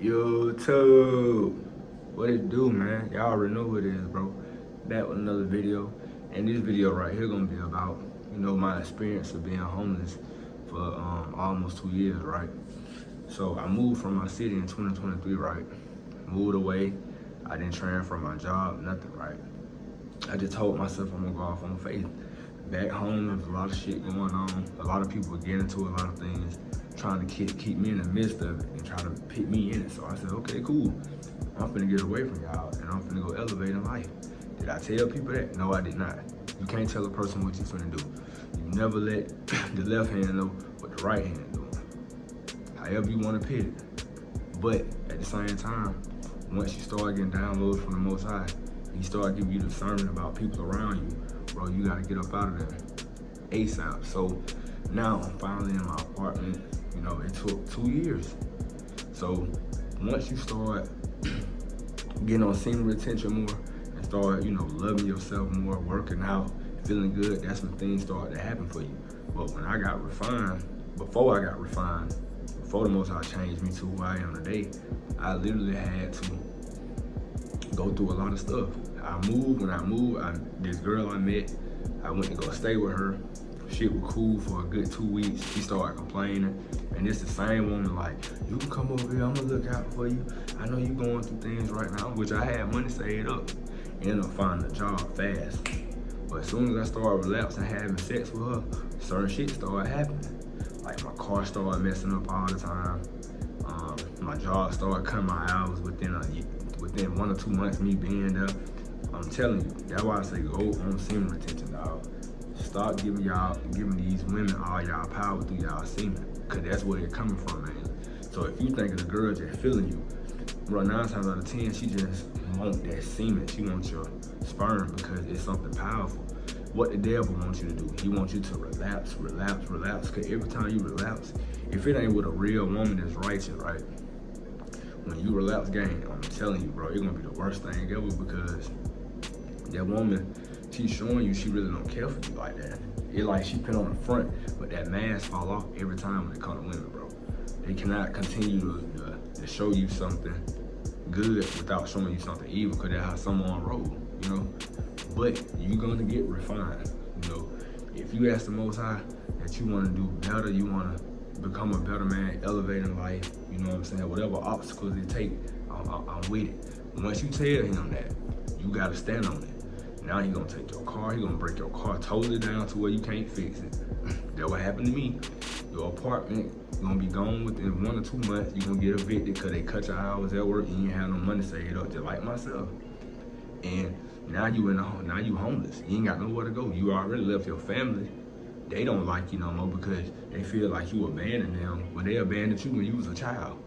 YouTube, what it do, man? Y'all already know who it is, bro. Back with another video, and this video right here gonna be about, my experience of being homeless for almost 2 years, right? So I moved from my city in 2023, right? Moved away. I didn't transfer my job, nothing, right? I just told myself I'm gonna go off on faith. Back home, there's a lot of shit going on. A lot of people get into a lot of things, trying to keep me in the midst of it and trying to put me in it. So I said, okay, cool. I'm finna get away from y'all and I'm finna go elevate in life. Did I tell people that? No, I did not. You can't tell a person what you finna do. You never let the left hand know what the right hand doing. However you wanna pit it. But at the same time, once you start getting downloads from the Most High, he start giving you discernment about people around you, bro, you gotta get up out of there ASAP. So now I'm finally in my apartment. It took 2 years. So once you start getting on semen retention more and start, loving yourself more, working out, feeling good, that's when things start to happen for you. But when I got refined, before the Most High changed me to who I am today, I literally had to go through a lot of stuff. When I moved, this girl I met, I went to go stay with her. Shit was cool for a good 2 weeks. She started complaining. And it's the same woman like, you can come over here, I'm gonna look out for you. I know you going through things right now, which I had money saved up. Ended up finding a job fast. But as soon as I started relapsing, having sex with her, certain shit started happening. Like my car started messing up all the time. My job started cutting my hours within 1 or 2 months me being there. I'm telling you, that's why I say go on semen retention, dog. Stop giving these women all y'all power through y'all semen, cause that's where they're coming from, man. So if you think of the girl just feeling you, bro, 9 times out of 10, she just want that semen. She wants your sperm because it's something powerful. What the devil wants you to do, he wants you to relapse. Cause every time you relapse, if it ain't with a real woman that's righteous, right? When you relapse, gang, I'm telling you, bro, it's gonna be the worst thing ever because that woman, she's showing you she really don't care for you like that. It's like she put on the front, but that mask fall off every time when it comes to women, bro. They cannot continue to show you something good without showing you something evil, because that's how someone roll, But you're gonna get refined, If you ask the Most High that you wanna do better, you wanna become a better man, elevate in life, you know what I'm saying? Whatever obstacles it take, I'm with it. Once you tell him that, you gotta stand on it. Now he gonna take your car, he gonna break your car totally down to where you can't fix it. That's what happened to me. Your apartment gonna be gone within 1 or 2 months. You gonna get evicted because they cut your hours at work and you ain't have no money saved up, just like myself. And now you homeless. You ain't got nowhere to go. You already left your family. They don't like you no more because they feel like you abandoned them, but they abandoned you when you was a child.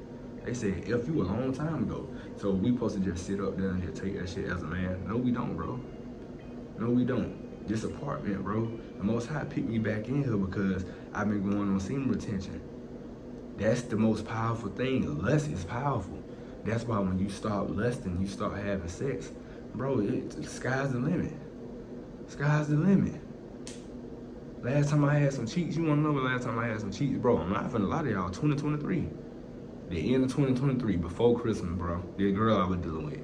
They said F you a long time ago. So we supposed to just sit up there and just take that shit as a man? No, we don't, bro. No, we don't. This apartment, bro, the Most High picked me back in here because I've been going on semen retention. That's the most powerful thing. Lust is powerful. That's why when you start lusting, you start having sex, bro, sky's the limit. Sky's the limit. Last time I had some cheeks, you wanna know the last time I had some cheeks? Bro, I'm not finna lie to y'all, 2023. The end of 2023, before Christmas, bro, the girl I was dealing with.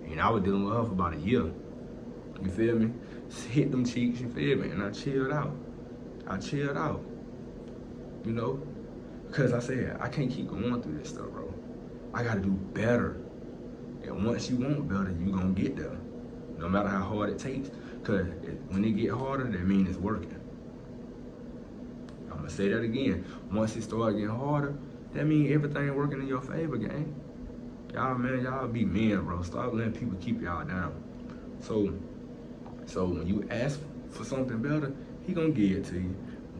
And I was dealing with her for about a year. You feel me? Hit them cheeks, you feel me? And I chilled out. Because I said, I can't keep going through this stuff, bro. I gotta do better. And once you want better, you gonna get there. No matter how hard it takes. Because when it get harder, that means it's working. I'm gonna say that again. Once it start getting harder, that means everything working in your favor, gang. Y'all be men, bro. Stop letting people keep y'all down. So when you ask for something better, he gonna give it to you.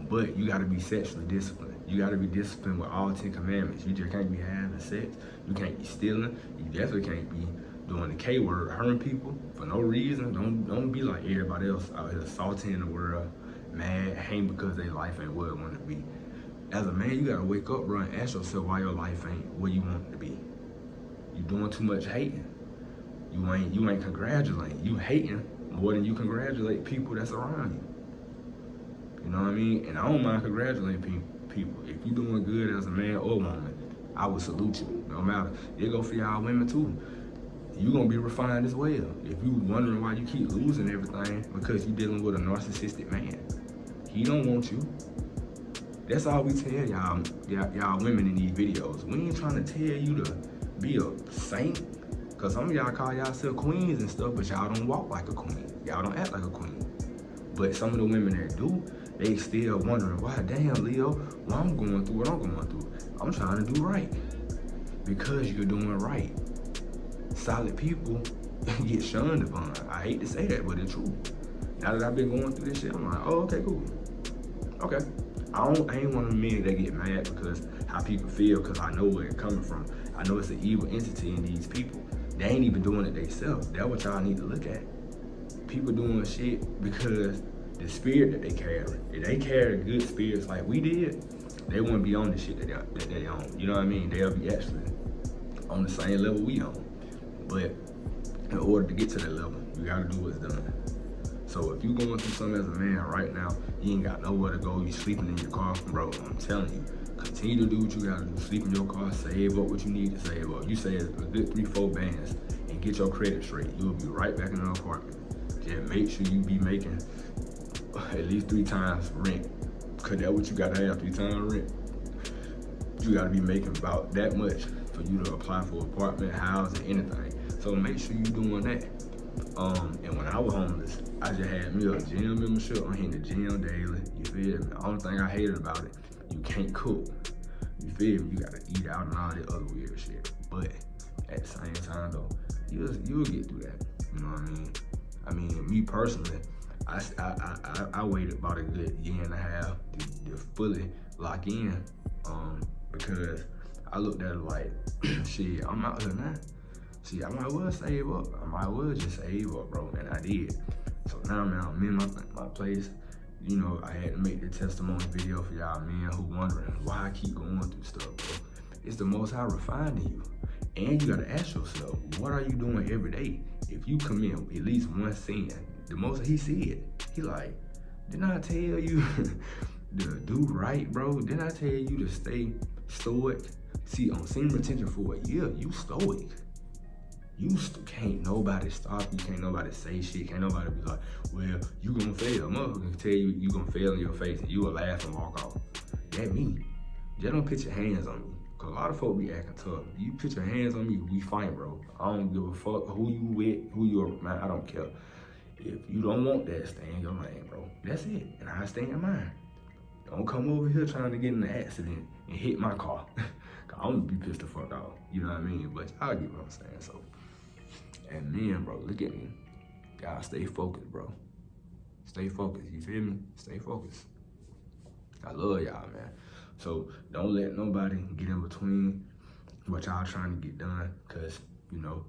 But you gotta be sexually disciplined. You gotta be disciplined with all 10 commandments. You just can't be having sex. You can't be stealing. You definitely can't be doing the K word, hurting people for no reason. Don't be like everybody else out here salty in the world, mad, hate because their life ain't what it want to be. As a man, you gotta wake up, bro, and ask yourself why your life ain't where you want it to be. You doing too much hating. You ain't congratulating. You hating more than you congratulate people that's around you. You know what I mean? And I don't mind congratulating people. If you doing good as a man or woman, I would salute you. No matter. It go for y'all women too. You gonna be refined as well. If you wondering why you keep losing everything, because you dealing with a narcissistic man. He don't want you. That's all we tell y'all women in these videos. We ain't trying to tell you to be a saint, cause some of y'all call yourself queens and stuff, but y'all don't walk like a queen. Y'all don't act like a queen. But some of the women that do, they still wondering, why damn, Leo, why I'm going through what I'm going through. I'm trying to do right. Because you're doing right. Solid people get shunned upon. I hate to say that, but it's true. Now that I've been going through this shit, I'm like, oh, okay, cool. Okay. I ain't one of the men that get mad because how people feel, because I know where it's coming from. I know it's an evil entity in these people. They ain't even doing it themselves. That's what y'all need to look at. People doing shit because the spirit that they carry. If they carry good spirits like we did, they wouldn't be on the shit that they own. You know what I mean? They'll be actually on the same level we on. But in order to get to that level, you gotta do what's done. So if you going through something as a man right now, you ain't got nowhere to go, you sleeping in your car, bro, I'm telling you, continue to do what you gotta do. Sleep in your car, save up what you need to save up. You save a good 3-4 bands and get your credit straight. You'll be right back in the apartment. Just make sure you be making at least 3 times rent. Cause that's what you gotta have, 3 times rent. You gotta be making about that much for you to apply for apartment, house, and anything. So make sure you doing that. And when I was homeless, I just had me a gym membership. I'm hitting the gym daily. You feel me? The only thing I hated about it, you can't cook. You feel me? You gotta eat out and all that other weird shit. But at the same time though, you'll get through that. You know what I mean? I mean, me personally, I waited about a good year and a half to fully lock in, because I looked at it like, shit, I'm out here now. See, I might as well save up. I might as well just save up, bro, and I did. So now, man, I'm in my place. You know, I had to make the testimony video for y'all men who wondering why I keep going through stuff, bro. It's the Most High refining you. And you gotta ask yourself, what are you doing every day? If you commit at least one sin, the Most He said, He like, didn't I tell you to do right, bro? Didn't I tell you to stay stoic? See, on sin retention for a year, you stoic. Can't nobody stop you, can't nobody say shit, can't nobody be like, well, you gonna fail. Motherfucker can tell you gonna fail in your face and you will laugh and walk off. That me. Just don't put your hands on me. Cause a lot of folk be acting tough. You put your hands on me, we fight, bro. I don't give a fuck who you with, who you are, man, I don't care. If you don't want that, stay in your lane, bro. That's it, and I stay in mine. Don't come over here trying to get in an accident and hit my car. Cause I'm gonna be pissed the fuck off, you know what I mean? But y'all get what I'm saying, so. And then, bro, look at me. Y'all stay focused, bro. Stay focused, you feel me? Stay focused. I love y'all, man. So don't let nobody get in between what y'all trying to get done, cause, you know,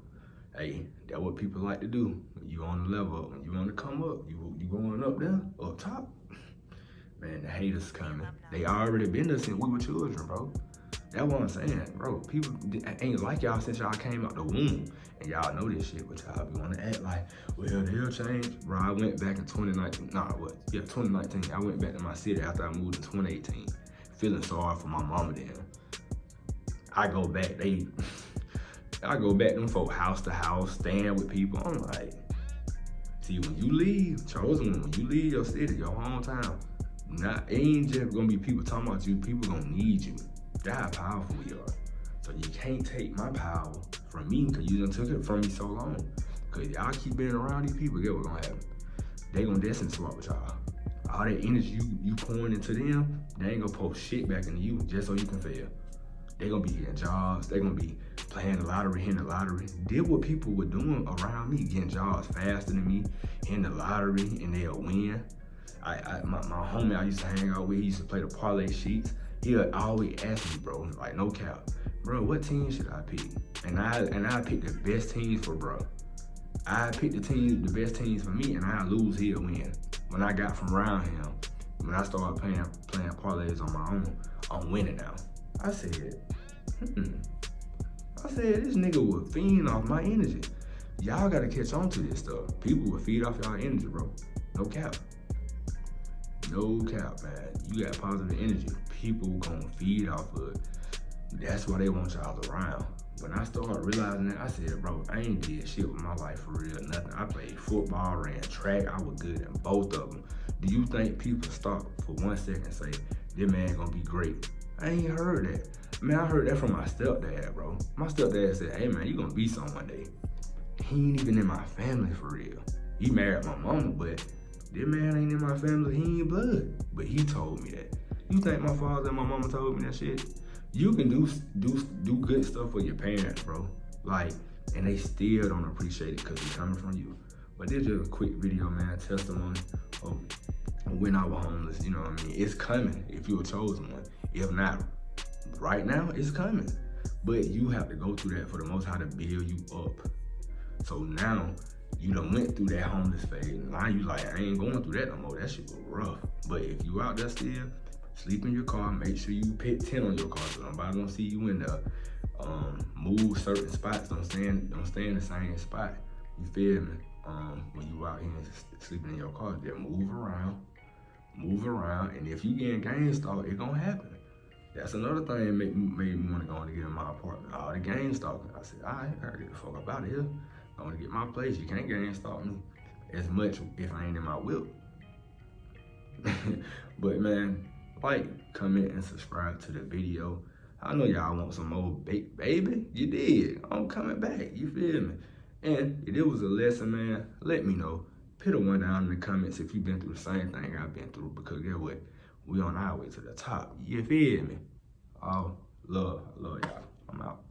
hey, that's what people like to do. When you on the level up, when you want to come up, you going up there, up top. Man, the haters coming. They already been there since we were children, bro. That's what I'm saying, bro. People ain't like y'all since y'all came out the womb. And y'all know this shit, but y'all be wanna act like, well, they'll change. Bro, I went back in 2019, 2019. I went back to my city after I moved in 2018. Feeling sorry for my mama then. I go back, them folk house to house, staying with people. I'm like, see, when you leave, chosen one, when you leave your city, your hometown, it ain't just gonna be people talking about you, people gonna need you. That's how powerful we are. So you can't take my power from me, because you done took it from me so long. Because y'all keep being around these people, get what's gonna happen. They gonna destiny swap with y'all. All that energy you pouring into them, they ain't gonna post shit back into you just so you can fail. They gonna be getting jobs, they gonna be playing the lottery, hitting the lottery. Did what people were doing around me, getting jobs faster than me, hitting the lottery, and they'll win. My homie I used to hang out with, he used to play the parlay sheets. He'll always ask me, bro, like no cap, bro, what team should I pick? And I pick the best teams for bro. I pick the best teams for me, and I lose, he'll win. When I got from around him, when I started playing parlays on my own, I'm winning now. I said, this nigga would feed off my energy. Y'all gotta catch on to this stuff. People will feed off y'all energy, bro. No cap. No cap, man. You got positive energy. People gonna feed off of it. That's why they want y'all around. when I started realizing that, I said, bro, I ain't did shit with my life for real, nothing. I played football, ran track, I was good in both of them. Do you think people stop for 1 second and say, this man gonna be great? I ain't heard that. Man, I heard that from my stepdad, bro. My stepdad said, hey man, you gonna be something one day. He ain't even in my family for real. He married my mama, but this man ain't in my family, he ain't blood. But he told me that. You think my father and my mama told me that shit? You can do good stuff for your parents, bro. Like, and they still don't appreciate it because it's coming from you. But this just a quick video, man, testimony of when I was homeless, you know what I mean? It's coming if you're a chosen one. If not, right now, it's coming. But you have to go through that for the Most High to build you up. So now, you done went through that homeless phase. Now you like, I ain't going through that no more. That shit was rough. But if you out there still, sleep in your car, make sure you put 10 on your car so nobody gonna see you in there. Move certain spots, don't stay in the same spot. You feel me? When you out here sleeping in your car, just move around, and if you getting gang stalked, it gonna happen. That's another thing that made me want to go and get in my apartment. All the gang stalking. I said, all right, I gotta get the fuck up out of here. I want to get my place. You can't gang stalk me as much if I ain't in my whip. But man, like, comment, and subscribe to the video. I know y'all want some more baby. You did. I'm coming back. You feel me? And if it was a lesson, man, let me know. Put a one down in the comments if you've been through the same thing I've been through, because guess what? We on our way to the top. You feel me? Oh, love y'all. I'm out.